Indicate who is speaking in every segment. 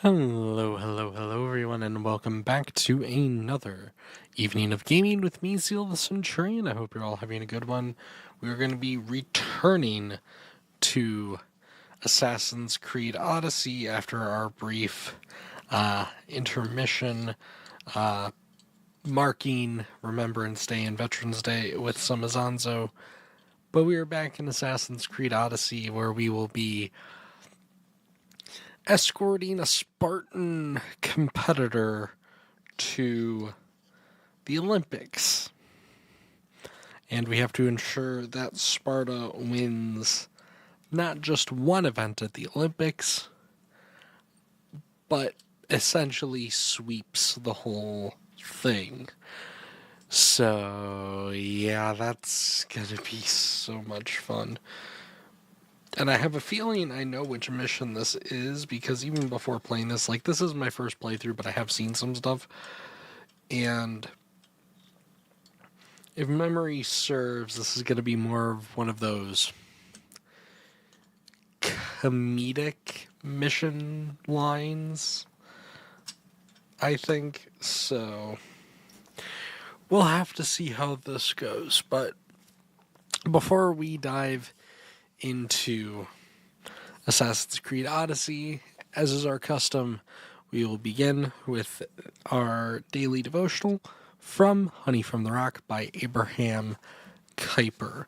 Speaker 1: Hello everyone, and welcome back to another evening of gaming with me, Zeal the Centurion. I hope you're all having a good one. We're going to be returning to Assassin's Creed Odyssey after our brief intermission, marking Remembrance Day and Veterans Day with some Azanzo. But we are back in Assassin's Creed Odyssey, where we will be escorting a Spartan competitor to the Olympics. And we have to ensure that Sparta wins not just one event at the Olympics, but essentially sweeps the whole thing. So, yeah, that's gonna be so much fun. And I have a feeling I know which mission this is, because even before playing this, like, this is my first playthrough, but I have seen some stuff. And if memory serves, this is going to be more of one of those comedic mission lines, I think. So we'll have to see how this goes. But before we dive into Assassin's Creed Odyssey, as is our custom, we will begin with our daily devotional from Honey from the Rock by Abraham Kuyper.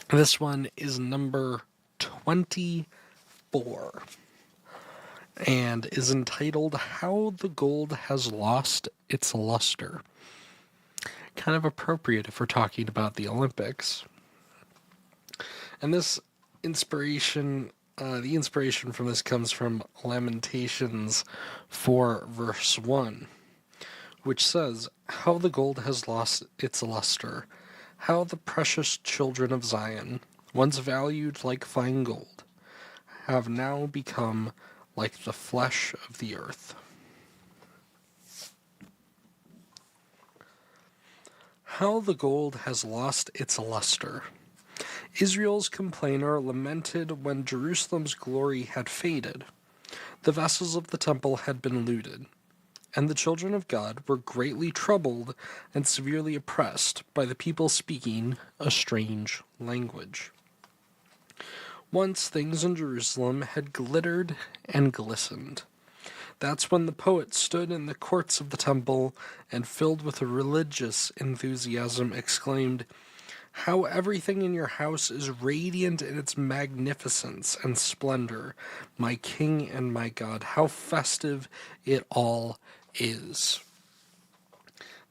Speaker 1: This one is number 24 and is entitled How the Gold Has Lost Its Luster. Kind of appropriate if we're talking about the Olympics. And this inspiration, the inspiration from this comes from Lamentations 4 verse 1, which says, How the gold has lost its luster, how the precious children of Zion, once valued like fine gold, have now become like the flesh of the earth. How the gold has lost its luster. Israel's complainer lamented when Jerusalem's glory had faded. The vessels of the temple had been looted, and the children of God were greatly troubled and severely oppressed by the people speaking a strange language. Once things in Jerusalem had glittered and glistened. That's when the poet stood in the courts of the temple and, filled with a religious enthusiasm, exclaimed, How everything in your house is radiant in its magnificence and splendor, my King and my God, how festive it all is.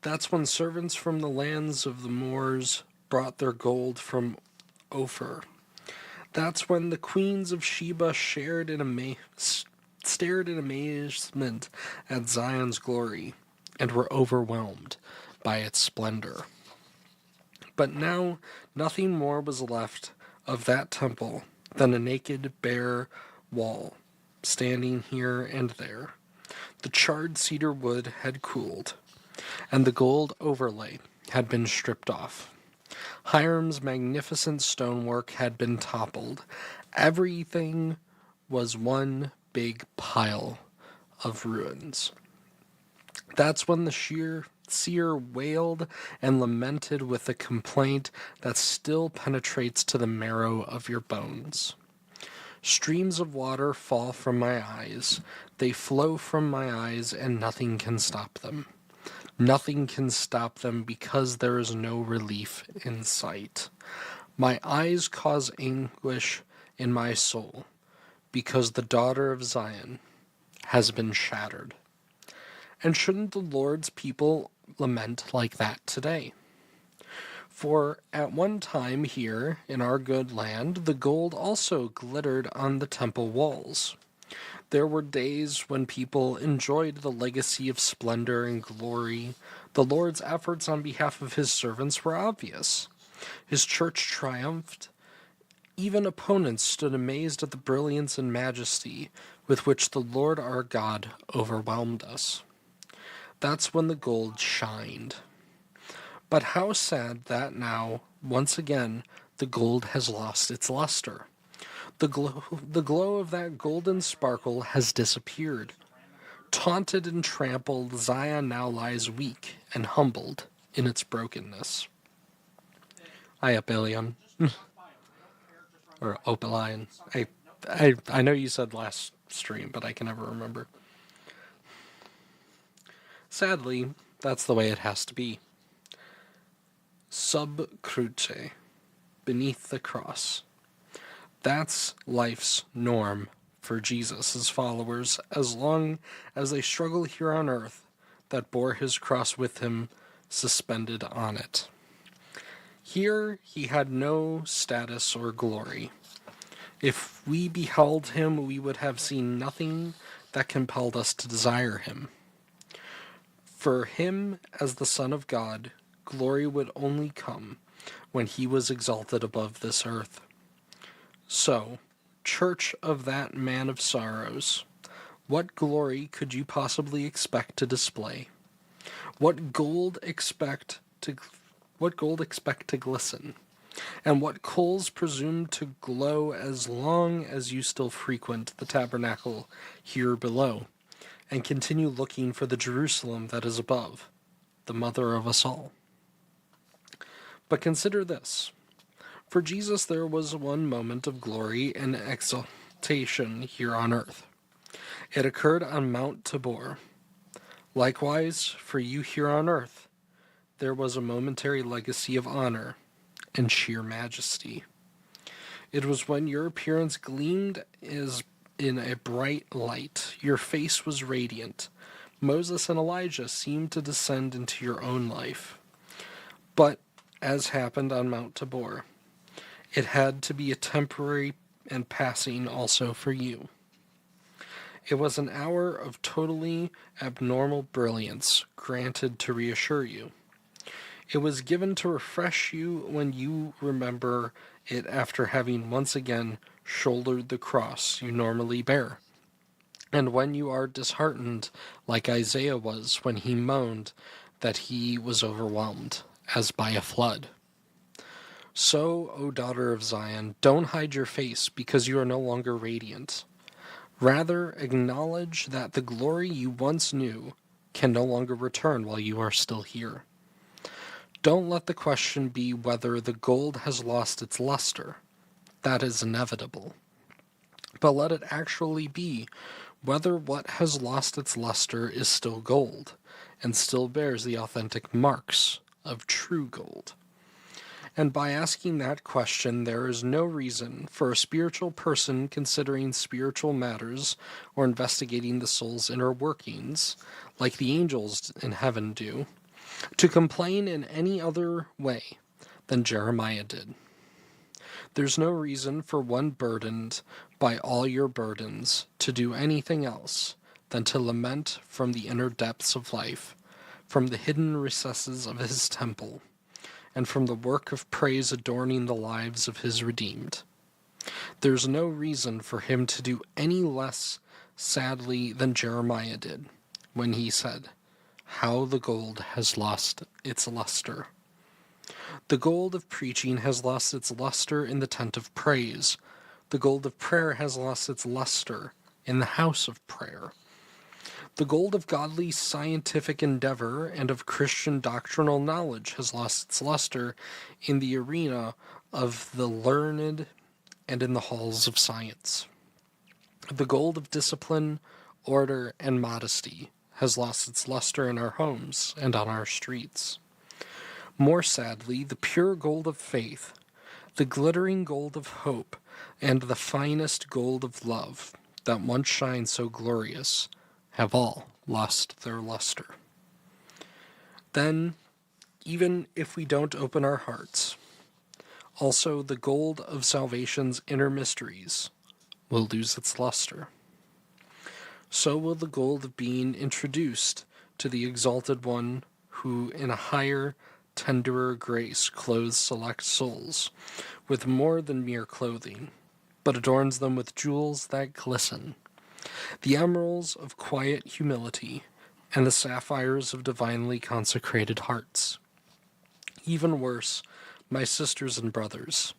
Speaker 1: That's when servants from the lands of the Moors brought their gold from Ophir. That's when the queens of Sheba stared in amazement at Zion's glory and were overwhelmed by its splendor. But now nothing more was left of that temple than a naked, bare wall, standing here and there. The charred cedar wood had cooled, and the gold overlay had been stripped off. Hiram's magnificent stonework had been toppled. Everything was one big pile of ruins. That's when the seer wailed and lamented with a complaint that still penetrates to the marrow of your bones. Streams of water fall from my eyes. They flow from my eyes, and nothing can stop them. Nothing can stop them because there is no relief in sight. My eyes cause anguish in my soul because the daughter of Zion has been shattered. And shouldn't the Lord's people lament like that today? For at one time here in our good land, the gold also glittered on the temple walls. There were days when people enjoyed the legacy of splendor and glory. The Lord's efforts on behalf of his servants were obvious. His church triumphed. Even opponents stood amazed at the brilliance and majesty with which the Lord our God overwhelmed us. That's when the gold shined. But how sad that now, once again, the gold has lost its luster. The glow of that golden sparkle has disappeared. Taunted and trampled, Zion now lies weak and humbled in its brokenness. I Billion. Or Opalion. I know you said last stream, but I can never remember. Sadly, that's the way it has to be. Sub cruce, beneath the cross. That's life's norm for Jesus' followers as long as they struggle here on earth that bore his cross with him suspended on it. Here he had no status or glory. If we beheld him, we would have seen nothing that compelled us to desire him. For him, as the Son of God, glory would only come when he was exalted above this earth. So, Church of that Man of Sorrows, what glory could you possibly expect to display? What gold expect to glisten? And what coals presume to glow as long as you still frequent the tabernacle here below, and continue looking for the Jerusalem that is above, the mother of us all? But consider this. For Jesus there was one moment of glory and exaltation here on earth. It occurred on Mount Tabor. Likewise, for you here on earth, there was a momentary legacy of honor and sheer majesty. It was when your appearance gleamed as in a bright light. Your face was radiant. Moses and Elijah seemed to descend into your own life. But, as happened on Mount Tabor, it had to be a temporary and passing also for you. It was an hour of totally abnormal brilliance granted to reassure you. It was given to refresh you when you remember it after having once again shouldered the cross you normally bear, and when you are disheartened like Isaiah was when he moaned that he was overwhelmed as by a flood. So, O daughter of Zion, don't hide your face because you are no longer radiant. Rather, acknowledge that the glory you once knew can no longer return while you are still here. Don't let the question be whether the gold has lost its luster. That is inevitable. But let it actually be whether what has lost its luster is still gold, and still bears the authentic marks of true gold. And by asking that question, there is no reason for a spiritual person considering spiritual matters or investigating the soul's inner workings, like the angels in heaven do, to complain in any other way than Jeremiah did. There's no reason for one burdened by all your burdens to do anything else than to lament from the inner depths of life, from the hidden recesses of his temple, and from the work of praise adorning the lives of his redeemed. There's no reason for him to do any less sadly than Jeremiah did when he said, "How the gold has lost its luster." The gold of preaching has lost its luster in the tent of praise. The gold of prayer has lost its luster in the house of prayer. The gold of godly scientific endeavor and of Christian doctrinal knowledge has lost its luster in the arena of the learned and in the halls of science. The gold of discipline, order, and modesty has lost its luster in our homes and on our streets. More sadly, the pure gold of faith, the glittering gold of hope, and the finest gold of love that once shined so glorious have all lost their luster. Then, even if we don't open our hearts, also the gold of salvation's inner mysteries will lose its luster. So will the gold of being introduced to the exalted one who in a higher, tenderer grace clothes select souls with more than mere clothing, but adorns them with jewels that glisten, the emeralds of quiet humility, and the sapphires of divinely consecrated hearts. Even worse, my sisters and brothers,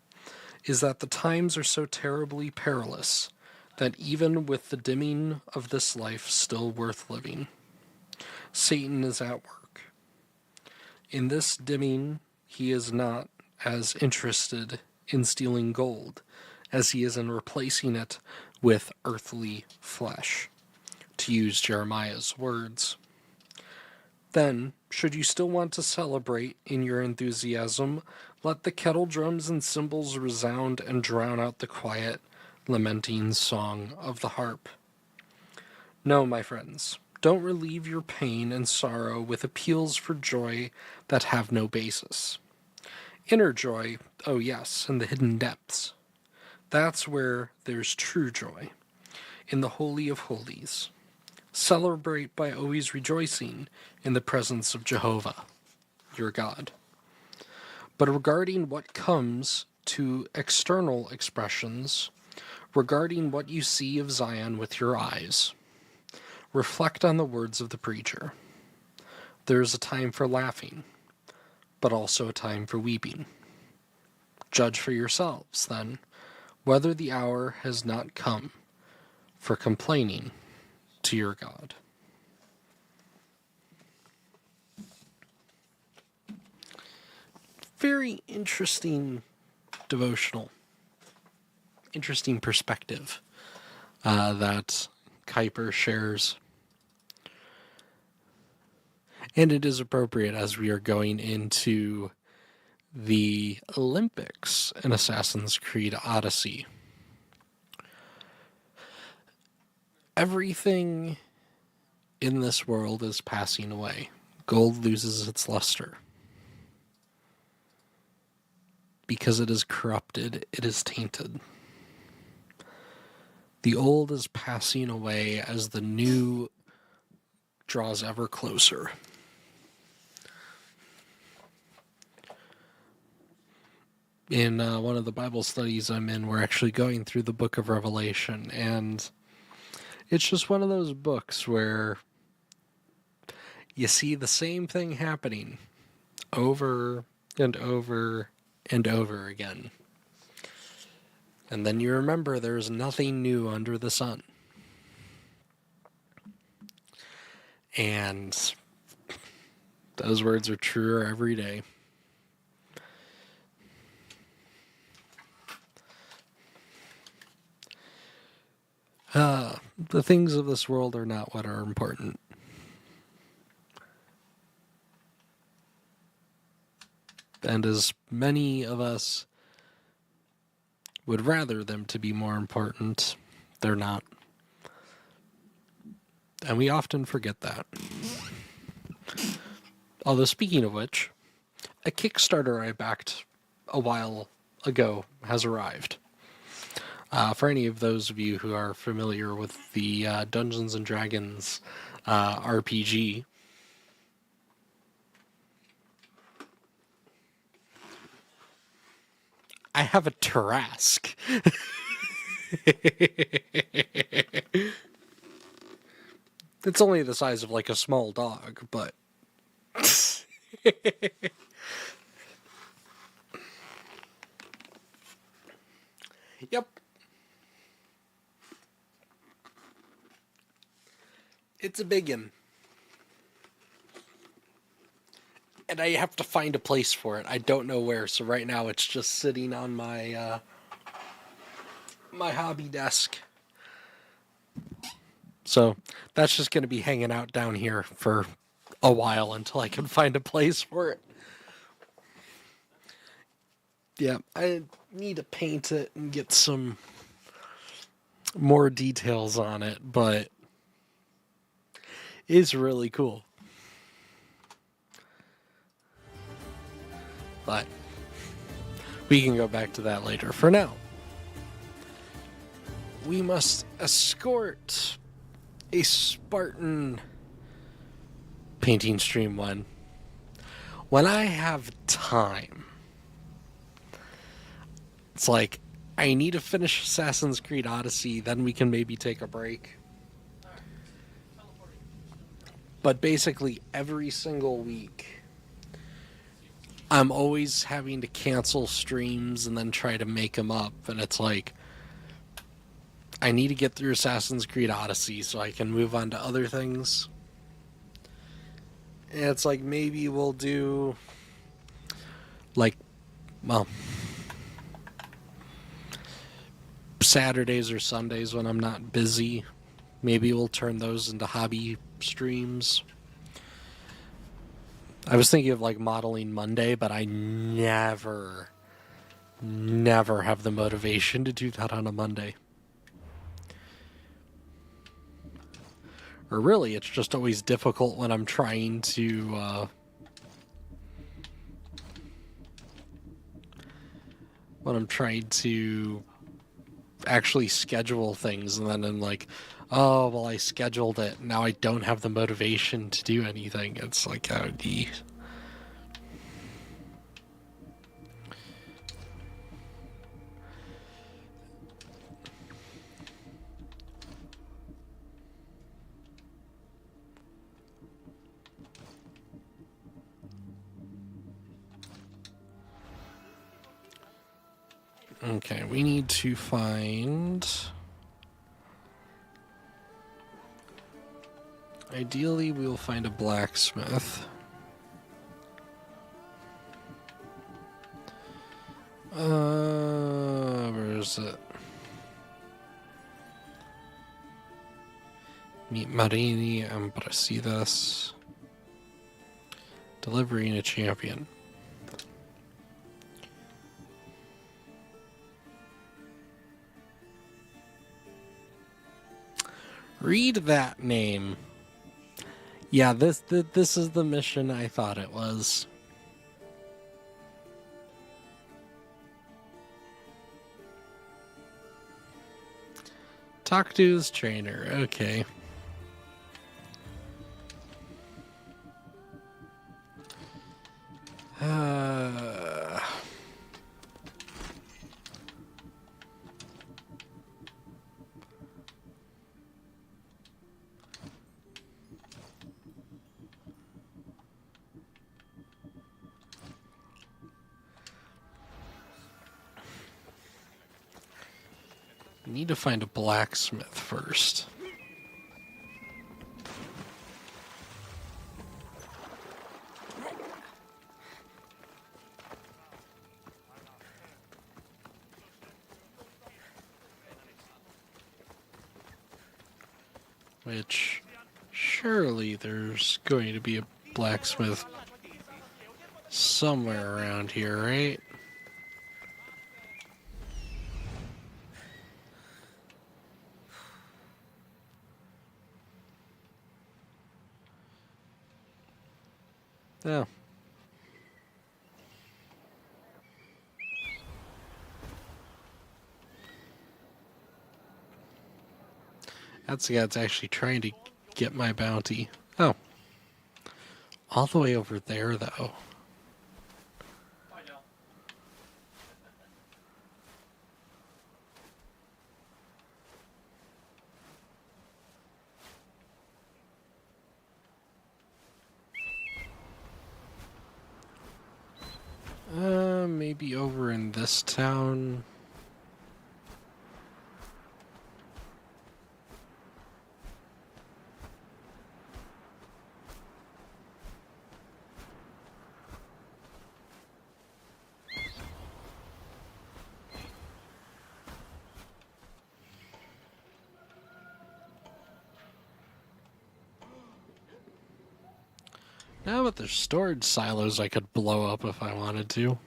Speaker 1: is that the times are so terribly perilous that even with the dimming of this life still worth living, Satan is at work. In this dimming, he is not as interested in stealing gold as he is in replacing it with earthly flesh, to use Jeremiah's words. Then, should you still want to celebrate in your enthusiasm, let the kettle drums and cymbals resound and drown out the quiet, lamenting song of the harp. No, my friends, don't relieve your pain and sorrow with appeals for joy that have no basis. Inner joy, oh yes, in the hidden depths. That's where there's true joy, in the Holy of Holies. Celebrate by always rejoicing in the presence of Jehovah, your God. But regarding what comes to external expressions, regarding what you see of Zion with your eyes, reflect on the words of the preacher. There is a time for laughing, but also a time for weeping. Judge for yourselves, then, whether the hour has not come for complaining to your God. Very interesting devotional. Interesting perspective that Kuyper shares. And it is appropriate as we are going into the Olympics in Assassin's Creed Odyssey. Everything in this world is passing away. Gold loses its luster. Because it is corrupted, it is tainted. The old is passing away as the new draws ever closer. In one of the Bible studies I'm in, we're actually going through the book of Revelation, and it's just one of those books where you see the same thing happening over and over and over again. And then you remember there's nothing new under the sun. And those words are truer every day. The things of this world are not what are important. And as many of us would rather them to be more important, they're not. And we often forget that. Although, speaking of which, a Kickstarter I backed a while ago has arrived. For any of those of you who are familiar with the Dungeons and Dragons RPG, I have a Tarrasque. It's only the size of like a small dog, but yep. It's a biggin. And I have to find a place for it. I don't know where, so right now it's just sitting on my my hobby desk. So that's just going to be hanging out down here for a while until I can find a place for it. Yeah, I need to paint it and get some more details on it, but it's really cool. But we can go back to that later. For now, we must escort a Spartan painting stream one. When I have time, it's like, I need to finish Assassin's Creed Odyssey, then we can maybe take a break. But basically every single week, I'm always having to cancel streams and then try to make them up, and it's like I need to get through Assassin's Creed Odyssey so I can move on to other things. And it's like maybe we'll do like, well, Saturdays or Sundays when I'm not busy. Maybe we'll turn those into hobby streams. I was thinking of like modeling Monday, but I never have the motivation to do that on a Monday. Or really, it's just always difficult when I'm trying to actually schedule things, and then I'm like, oh well, I scheduled it. Now I don't have the motivation to do anything. It's like, oh, geez. Okay, we need to find. Ideally, we will find a blacksmith. Where is it? Meet Marini and Brasidas. Delivering a champion. Read that name. Yeah, this is the mission I thought it was. Talk to his trainer. Okay. Need to find a blacksmith first. Which, surely there's going to be a blacksmith somewhere around here, right? No. That's the guy that's actually trying to get my bounty. Oh. All the way over there, though. Maybe over in this town. No, but there's storage silos I could blow up if I wanted to.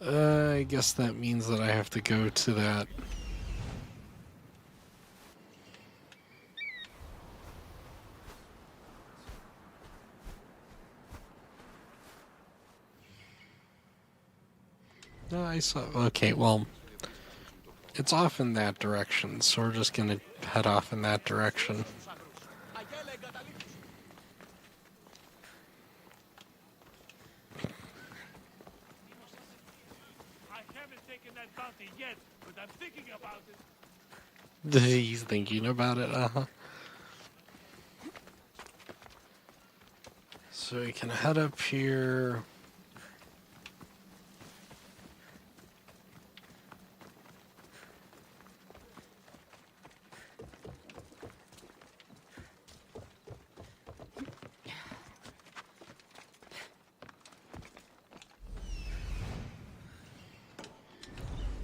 Speaker 1: I guess that means that I have to go to that. No, I saw. Okay, well, it's off in that direction, so we're just gonna head off in that direction.
Speaker 2: Yet, but I'm thinking about it.
Speaker 1: He's thinking about it, So we can head up here.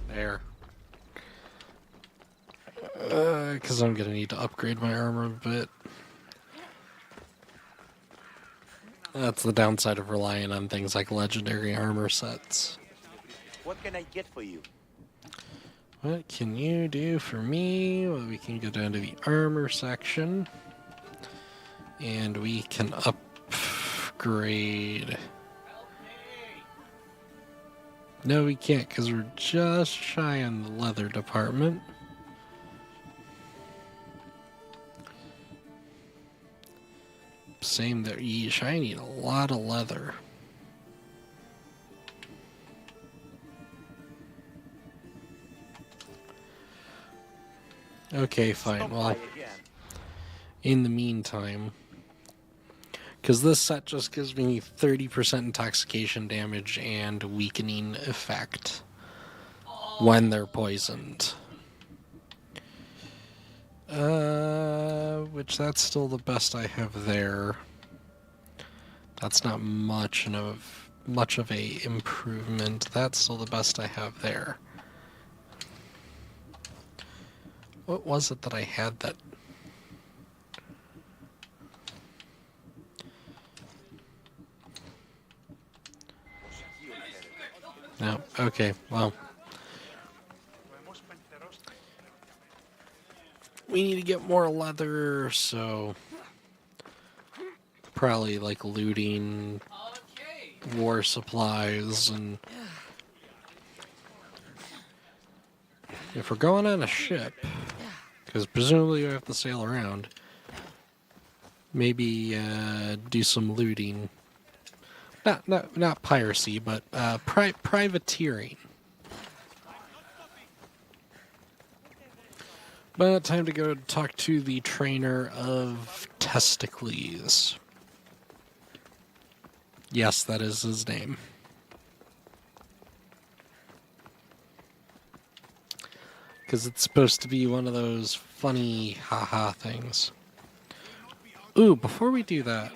Speaker 1: There. Because I'm going to need to upgrade my armor a bit. That's the downside of relying on things like legendary armor sets.
Speaker 3: What can I get for you?
Speaker 1: What can you do for me? Well, we can go down to the armor section. And we can upgrade. No, we can't because we're just shy on the leather department. Same there. Yeesh, I need a lot of leather. Okay, fine. Well, in the meantime, because this set just gives me 30% intoxication damage and weakening effect when they're poisoned. Which that's still the best I have there. That's not much of a improvement. That's still the best I have there. What was it that I had that? No. Okay. Well. We need to get more leather, so probably like looting war supplies, and if we're going on a ship, because presumably we have to sail around, maybe do some looting. Not piracy, but privateering. But time to go talk to the trainer of Testicles. Yes, that is his name. Because it's supposed to be one of those funny haha things. Ooh, before we do that...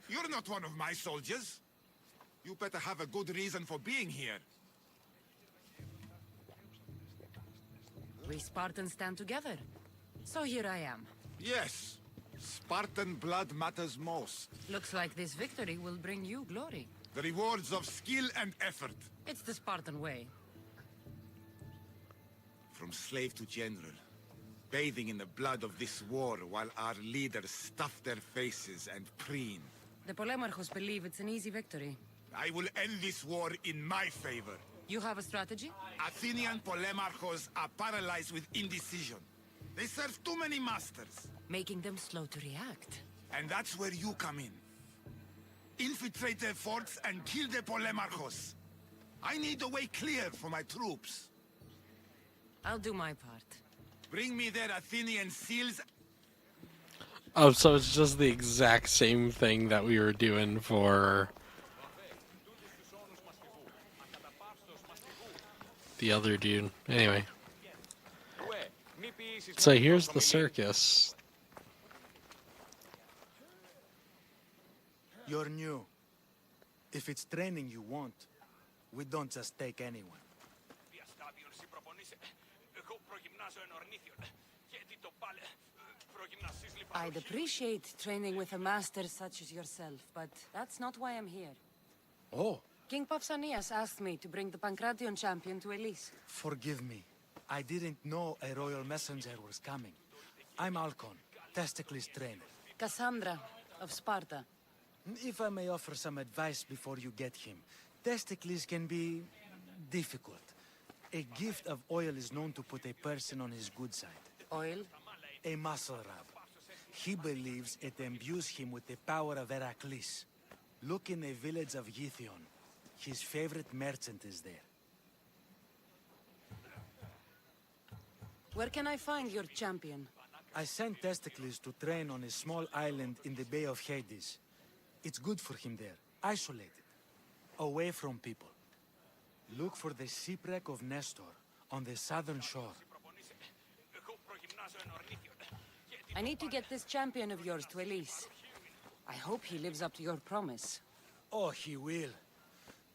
Speaker 4: You're not one of my soldiers. You better have a good reason for being here.
Speaker 5: We Spartans stand together. So here I am.
Speaker 4: Yes. Spartan blood matters most.
Speaker 5: Looks like this victory will bring you glory.
Speaker 4: The rewards of skill and effort.
Speaker 5: It's the Spartan way.
Speaker 4: From slave to general. Bathing in the blood of this war while our leaders stuff their faces and preen.
Speaker 5: The Polemarchos believe it's an easy victory.
Speaker 4: I will end this war in my favor.
Speaker 5: You have a strategy?
Speaker 4: Athenian Polemarchos are paralyzed with indecision. They serve too many masters.
Speaker 5: Making them slow to react.
Speaker 4: And that's where you come in. Infiltrate their forts and kill the Polemarchos. I need a way clear for my troops.
Speaker 5: I'll do my part.
Speaker 4: Bring me their Athenian seals.
Speaker 1: Oh, so it's just the exact same thing that we were doing for the other dude. Anyway. So here's the circus.
Speaker 6: You're new. If it's training you want, we don't just take anyone.
Speaker 5: I'd appreciate training with a master such as yourself, but that's not why I'm here.
Speaker 6: Oh,
Speaker 5: King Pausanias asked me to bring the Pancration champion to Elise.
Speaker 6: forgive me. I didn't know a royal messenger was coming. I'm Alcon, Testicles trainer.
Speaker 5: Cassandra of Sparta.
Speaker 6: If I may offer some advice before you get him, Testicles can be difficult. A gift of oil is known to put a person on his good side.
Speaker 5: Oil?
Speaker 6: A muscle rub. He believes it imbues him with the power of Heracles. Look in the village of Yithion. His favorite merchant is there.
Speaker 5: Where can I find your champion?
Speaker 6: I sent Testicles to train on a small island in the Bay of Hades. It's good for him there, isolated, away from people. Look for the shipwreck of Nestor on the southern shore.
Speaker 5: I need to get this champion of yours to Elise. I hope he lives up to your promise.
Speaker 6: Oh, he will.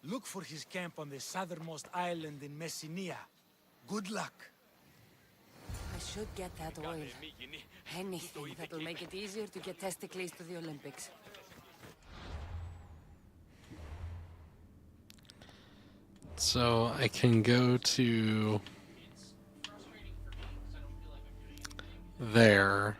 Speaker 6: Look for his camp on the southernmost island in Messenia. Good luck.
Speaker 5: I should get that oil. Anything that'll make it easier to get Testicles to the Olympics.
Speaker 1: So I can go to there.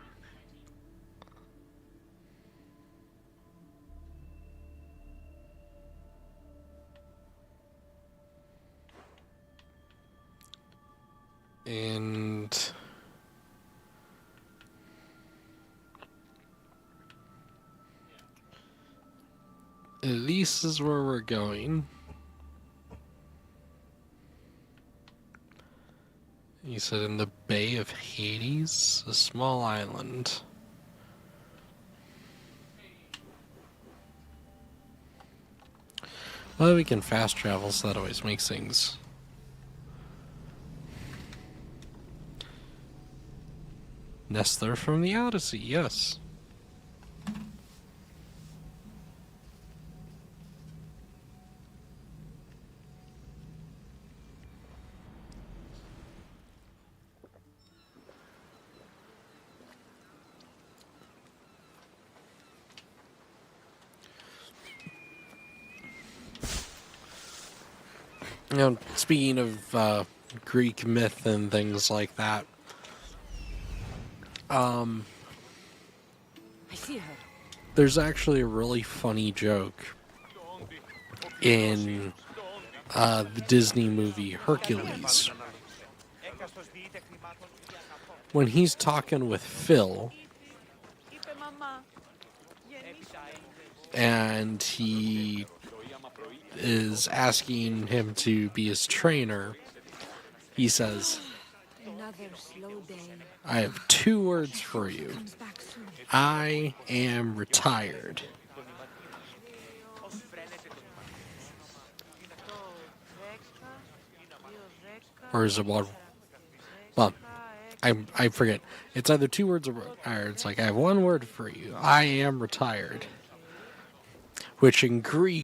Speaker 1: And Elise is where we're going. You said in the Bay of Hades, a small island. Well, we can fast travel, so that always makes things. Nestor from the Odyssey, yes. You know, speaking of Greek myth and things like that,
Speaker 5: I see her.
Speaker 1: there's actually a really funny joke in the Disney movie Hercules. When he's talking with Phil, and he is asking him to be his trainer, he says,
Speaker 5: Another slow day.
Speaker 1: I have 2 words for you.
Speaker 5: Comes back soon.
Speaker 1: I am retired. Or is it one? Well, I forget. It's either 2 words or it's like, I have 1 word for you. I am retired. Which in Greek